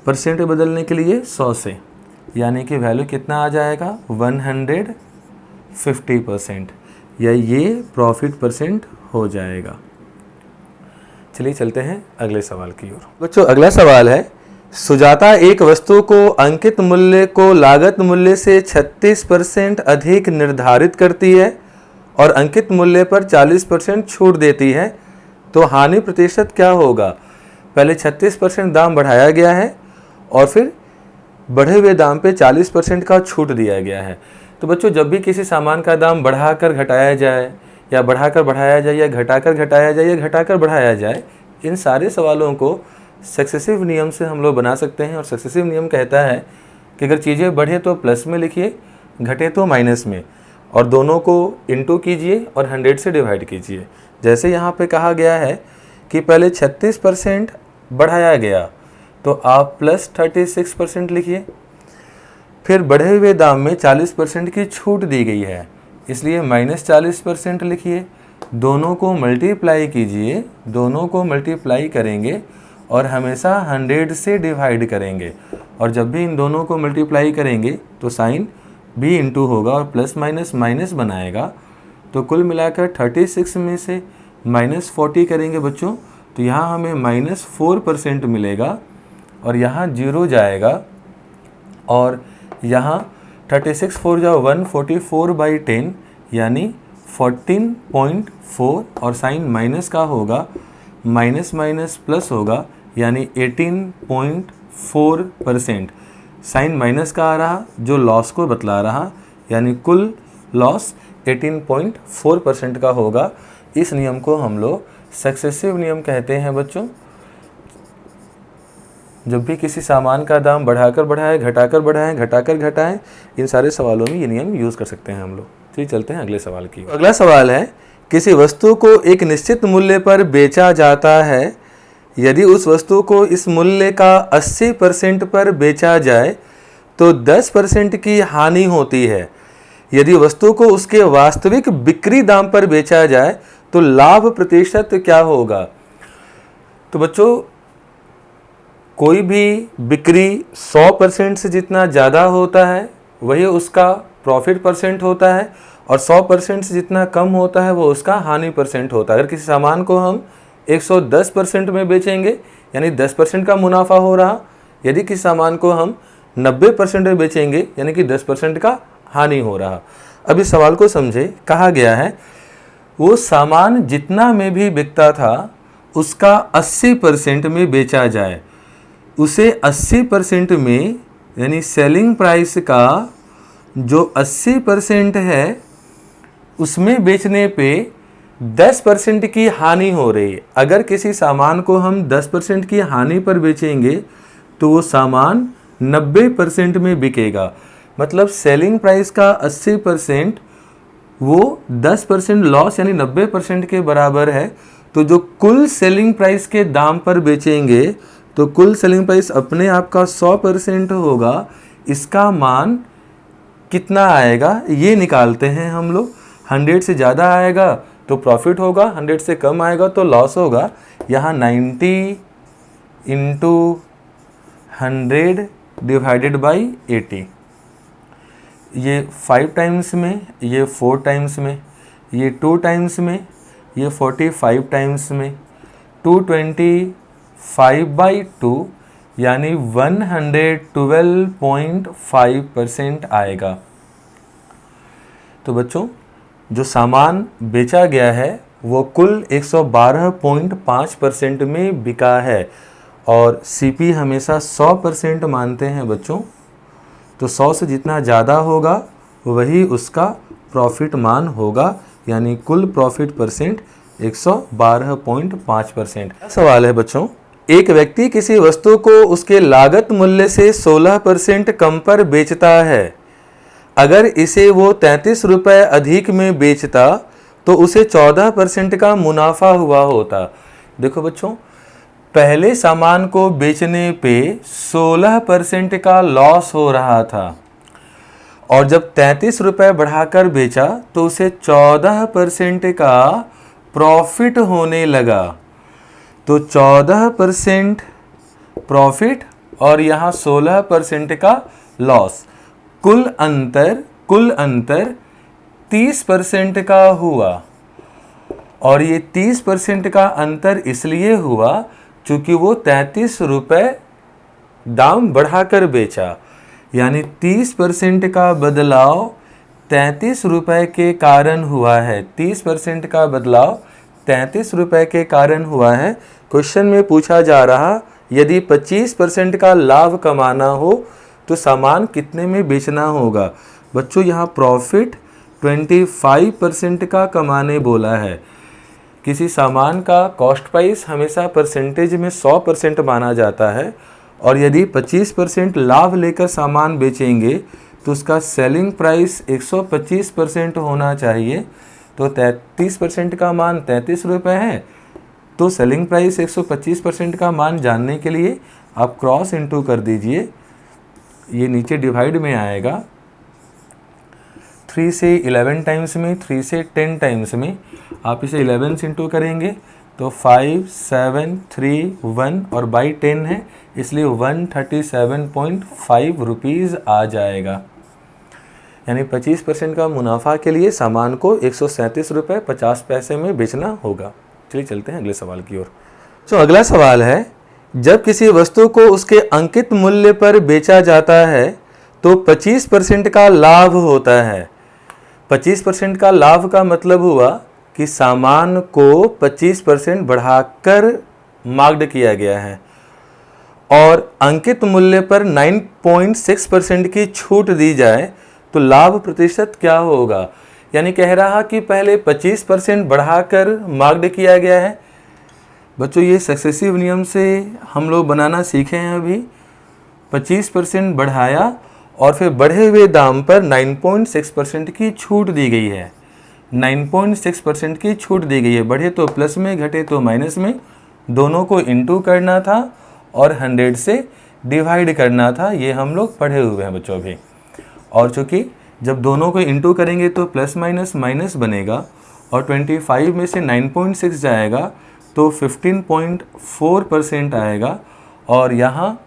परसेंट बदलने के लिए 100 से, यानी कि वैल्यू कितना आ जाएगा? 150%, या ये प्रॉफिट परसेंट हो जाएगा। चलिए चलते हैं अगले सवाल की ओर। बच्चों अगला सवाल है, सुजाता एक वस्तु को अंकित मूल्य को लागत मूल्य से 36% अधिक निर्धारित करती है और अंकित मूल्य पर 40% छूट देती है, तो हानि प्रतिशत क्या होगा? पहले 36% दाम बढ़ाया गया है और फिर बढ़े हुए दाम पे 40% का छूट दिया गया है। तो बच्चों जब भी किसी सामान का दाम बढ़ाकर घटाया जाए या बढ़ाकर बढ़ाया जाए या घटाकर घटाया जाए या घटाकर बढ़ाया जाए, इन सारे सवालों को सक्सेसिव नियम से हम लोग बना सकते हैं। और सक्सेसिव नियम कहता है कि अगर चीज़ें बढ़े तो प्लस में लिखिए, घटे तो माइनस में, और दोनों को इंटू कीजिए और 100 से डिवाइड कीजिए। जैसे यहाँ पे कहा गया है कि पहले 36% बढ़ाया गया, तो आप प्लस 36% लिखिए। फिर बढ़े हुए दाम में 40% की छूट दी गई है, इसलिए माइनस 40% लिखिए। दोनों को मल्टीप्लाई कीजिए, दोनों को मल्टीप्लाई करेंगे और हमेशा 100 से डिवाइड करेंगे। और जब भी इन दोनों को मल्टीप्लाई करेंगे तो साइन भी इंटू होगा और प्लस माइनस माइनस बनाएगा। तो कुल मिलाकर 36 में से -40 करेंगे बच्चों, तो यहाँ हमें -4% मिलेगा और यहाँ 0 जाएगा और यहाँ 36 4 जाओ 144/10 यानी 14.4, और साइन माइनस का होगा, माइनस माइनस प्लस होगा यानी 18.4%। साइन माइनस का आ रहा जो लॉस को बतला रहा, यानी कुल लॉस 18.4% का होगा। इस नियम को हम लोग सक्सेसिव नियम कहते हैं बच्चों। जब भी किसी सामान का दाम बढ़ाकर बढ़ाएं, घटाकर बढ़ाएं, घटाकर घटाएं, इन सारे सवालों में ये नियम यूज़ कर सकते हैं हम लोग। चलिए चलते हैं अगले सवाल की। अगला सवाल है, किसी वस्तु को एक निश्चित मूल्य पर बेचा जाता है, यदि उस वस्तु को इस मूल्य का 80% पर बेचा जाए तो 10% की हानि होती है। यदि वस्तु को उसके वास्तविक बिक्री दाम पर बेचा जाए तो लाभ प्रतिशत क्या होगा? तो बच्चों कोई भी बिक्री 100% से जितना ज़्यादा होता है वही उसका प्रॉफिट परसेंट होता है, और 100% से जितना कम होता है वो उसका हानि परसेंट होता है। अगर किसी सामान को हम 110% में बेचेंगे यानी 10% का मुनाफा हो रहा, यदि किसी सामान को हम 90% में बेचेंगे यानी कि 10% का हानि हो रहा। अब इस सवाल को समझे। कहा गया है वो सामान जितना में भी बिकता था उसका 80% में बेचा जाए, उसे 80% में यानी सेलिंग प्राइस का जो 80% है उसमें बेचने पे 10% की हानि हो रही है। अगर किसी सामान को हम 10% की हानि पर बेचेंगे तो वो सामान 90% में बिकेगा। मतलब सेलिंग प्राइस का 80% वो 10% लॉस यानी 90% के बराबर है। तो जो कुल सेलिंग प्राइस के दाम पर बेचेंगे तो कुल सेलिंग प्राइस अपने आप का 100% होगा। इसका मान कितना आएगा ये निकालते हैं हम लोग। 100 से ज़्यादा आएगा तो प्रॉफिट होगा, 100 से कम आएगा तो लॉस होगा। यहाँ 90 × 100 डिवाइडेड बाई 80, ये 5 टाइम्स में, ये 4 टाइम्स में, ये 2 टाइम्स में, ये 45 टाइम्स में, 225/2 यानी 112.5% आएगा। तो बच्चों जो सामान बेचा गया है वो कुल 112.5% में बिका है, और सीपी हमेशा 100% मानते हैं बच्चों। तो 100 से जितना ज़्यादा होगा वही उसका प्रॉफिट मान होगा, यानी कुल प्रॉफिट परसेंट 112.5%। सवाल है बच्चों, एक व्यक्ति किसी वस्तु को उसके लागत मूल्य से 16% कम पर बेचता है। अगर इसे वो 33 रुपये अधिक में बेचता तो उसे 14% का मुनाफा हुआ होता। देखो बच्चों, पहले सामान को बेचने पे 16% का लॉस हो रहा था और जब 33 रुपये बढ़ाकर बेचा तो उसे 14% का प्रॉफिट होने लगा। तो 14% प्रॉफिट और यहाँ 16% का लॉस, कुल अंतर 30% का हुआ। और ये 30% का अंतर इसलिए हुआ क्योंकि वो 33 रुपये दाम बढ़ाकर बेचा, यानी 30% का बदलाव 33 रुपये के कारण हुआ है। 30% का बदलाव 33 रुपये के कारण हुआ है। क्वेश्चन में पूछा जा रहा, यदि 25% का लाभ कमाना हो तो सामान कितने में बेचना होगा। बच्चों, यहाँ प्रॉफिट 25% का कमाने बोला है। किसी सामान का कॉस्ट प्राइस हमेशा परसेंटेज में 100% माना जाता है और यदि 25% लाभ लेकर सामान बेचेंगे तो उसका सेलिंग प्राइस 125% होना चाहिए। तो 33% का मान 33 रुपये है, तो सेलिंग प्राइस 125% का मान जानने के लिए आप क्रॉस इंटू कर दीजिए। ये नीचे डिवाइड में आएगा, 3 से 11 टाइम्स में, 3 से 10 टाइम्स में। आप इसे 11 से इंटू करेंगे तो 5, 7, 3, 1 और बाई 10 है, इसलिए 137.5 रुपीज़ आ जाएगा। यानी 25% का मुनाफा के लिए सामान को 137 रुपये 50 पैसे में बेचना होगा। चलिए चलते हैं अगले सवाल की ओर। तो अगला सवाल है, जब किसी वस्तु को उसके अंकित मूल्य पर बेचा जाता है तो 25% का लाभ होता है। 25% का लाभ का मतलब हुआ कि सामान को 25% बढ़ाकर मार्क्ड किया गया है और अंकित मूल्य पर 9.6% की छूट दी जाए तो लाभ प्रतिशत क्या होगा। यानी कह रहा कि पहले 25% बढ़ाकर मार्क्ड किया गया है। बच्चों, ये सक्सेसिव नियम से हम लोग बनाना सीखे हैं। अभी 25% बढ़ाया और फिर बढ़े हुए दाम पर 9.6% की छूट दी गई है। 9.6% की छूट दी गई है। बढ़े तो प्लस में, घटे तो माइनस में, दोनों को इंटू करना था और 100 से डिवाइड करना था। ये हम लोग पढ़े हुए हैं बच्चों अभी। और चूँकि जब दोनों को इंटू करेंगे तो प्लस माइनस माइनस बनेगा और 25 में से 9.6 जाएगा तो 15.4% आएगा और यहाँ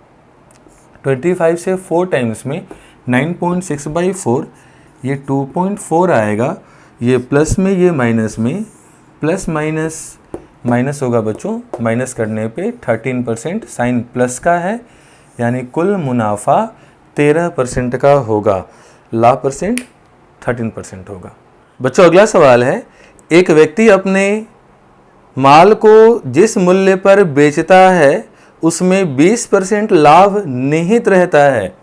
25 से 4 टाइम्स में 9.6/4, ये 2.4 आएगा। ये प्लस में, ये माइनस में, प्लस माइनस माइनस होगा बच्चों, माइनस करने पे 13%, साइन प्लस का है, यानी कुल मुनाफा 13% का होगा। लाभ परसेंट 13% होगा। बच्चों, अगला सवाल है, एक व्यक्ति अपने माल को जिस मूल्य पर बेचता है उसमें 20% लाभ निहित रहता है।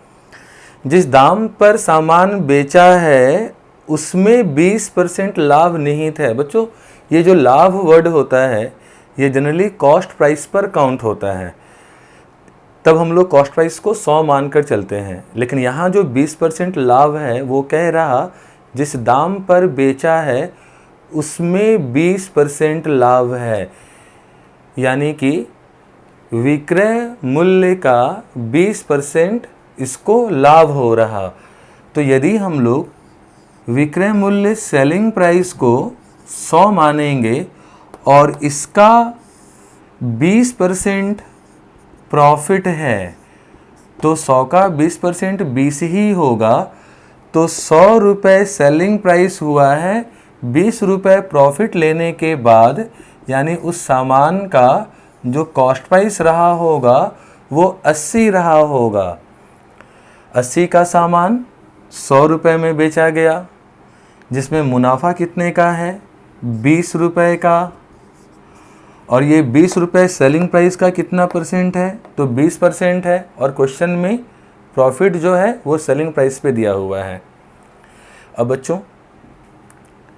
जिस दाम पर सामान बेचा है उसमें 20% लाभ निहित है। बच्चों, ये जो लाभ वर्ड होता है ये जनरली कॉस्ट प्राइस पर काउंट होता है, तब हम लोग कॉस्ट प्राइस को 100 मानकर चलते हैं। लेकिन यहाँ जो 20% लाभ है वो कह रहा जिस दाम पर बेचा है उसमें 20% लाभ है, यानी कि विक्रय मूल्य का 20% इसको लाभ हो रहा। तो यदि हम लोग विक्रय मूल्य सेलिंग प्राइस को 100 मानेंगे और इसका 20% प्रॉफिट है तो 100 का 20% 20 ही होगा। तो 100 रुपये सेलिंग प्राइस हुआ है, 20 रुपये प्रॉफिट लेने के बाद, यानी उस सामान का जो कॉस्ट प्राइस रहा होगा वो 80 रहा होगा। 80 का सामान 100 रुपये में बेचा गया, जिसमें मुनाफा कितने का है, 20 रुपये का। और ये 20 रुपये सेलिंग प्राइस का कितना परसेंट है, तो 20% है। और क्वेश्चन में प्रॉफिट जो है वो सेलिंग प्राइस पे दिया हुआ है। अब बच्चों,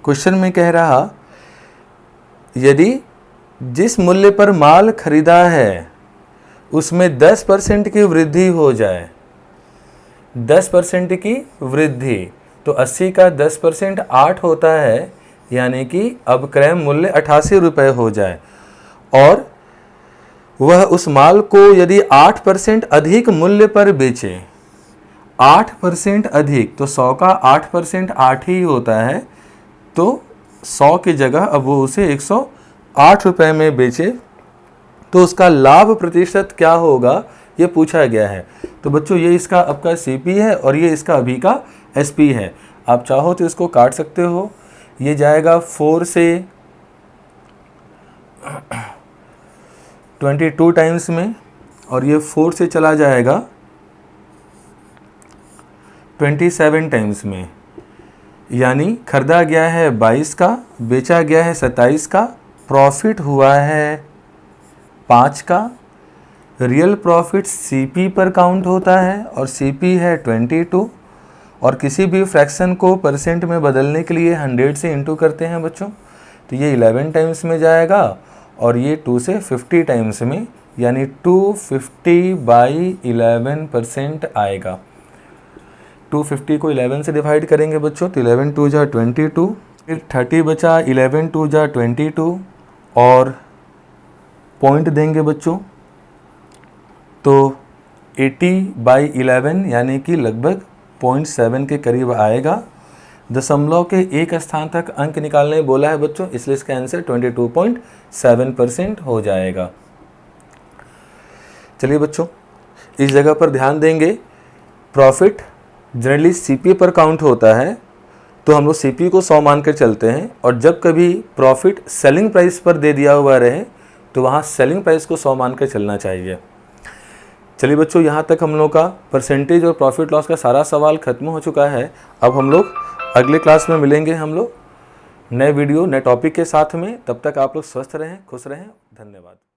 क्वेश्चन में कह रहा यदि जिस मूल्य पर माल खरीदा है उसमें 10% की वृद्धि हो जाए, 10% की वृद्धि, तो 80 का 10% 8 होता है, यानी कि अब क्रय मूल्य 88 रुपये हो जाए, और वह उस माल को यदि 8% अधिक मूल्य पर बेचे, 8% अधिक, तो 100 का 8% 8 ही होता है, तो 100 की जगह अब वो उसे 108 रुपये में बेचे, तो उसका लाभ प्रतिशत क्या होगा ये पूछा गया है। तो बच्चों ये इसका आपका CP है और ये इसका अभी का SP है। आप चाहो तो इसको काट सकते हो, ये जाएगा 4 से 22 टाइम्स में, और ये 4 से चला जाएगा 27 टाइम्स में, यानी खरीदा गया है 22 का, बेचा गया है 27 का, प्रॉफिट हुआ है 5 का। रियल प्रॉफिट CP पर काउंट होता है और CP है 22, और किसी भी फ्रैक्शन को परसेंट में बदलने के लिए 100 से इंटू करते हैं बच्चों, तो ये 11 टाइम्स में जाएगा, और ये 2 से 50 टाइम्स में, यानी 250/11% आएगा। 250 को 11 से डिवाइड करेंगे बच्चों, तो 11 2 जा 22, फिर 30 बचा, 11 2 जा 22, और पॉइंट देंगे बच्चों, तो 80/11 यानी कि लगभग 0.7 के करीब आएगा। दशमलव के एक स्थान तक अंक निकालने बोला है बच्चों, इसलिए इसका आंसर 22.7% हो जाएगा। चलिए बच्चों, इस जगह पर ध्यान देंगे, प्रॉफिट जनरली CP पर काउंट होता है, तो हम लोग CP को 100 मान कर चलते हैं, और जब कभी प्रॉफिट सेलिंग प्राइस पर दे दिया हुआ रहे तो वहाँ सेलिंग प्राइस को 100 मान कर चलना चाहिए। चलिए बच्चों, यहाँ तक हम लोग का परसेंटेज और प्रॉफिट लॉस का सारा सवाल खत्म हो चुका है। अब हम लोग अगले क्लास में मिलेंगे, हम लोग नए वीडियो नए टॉपिक के साथ में। तब तक आप लोग स्वस्थ रहें, खुश रहें। धन्यवाद।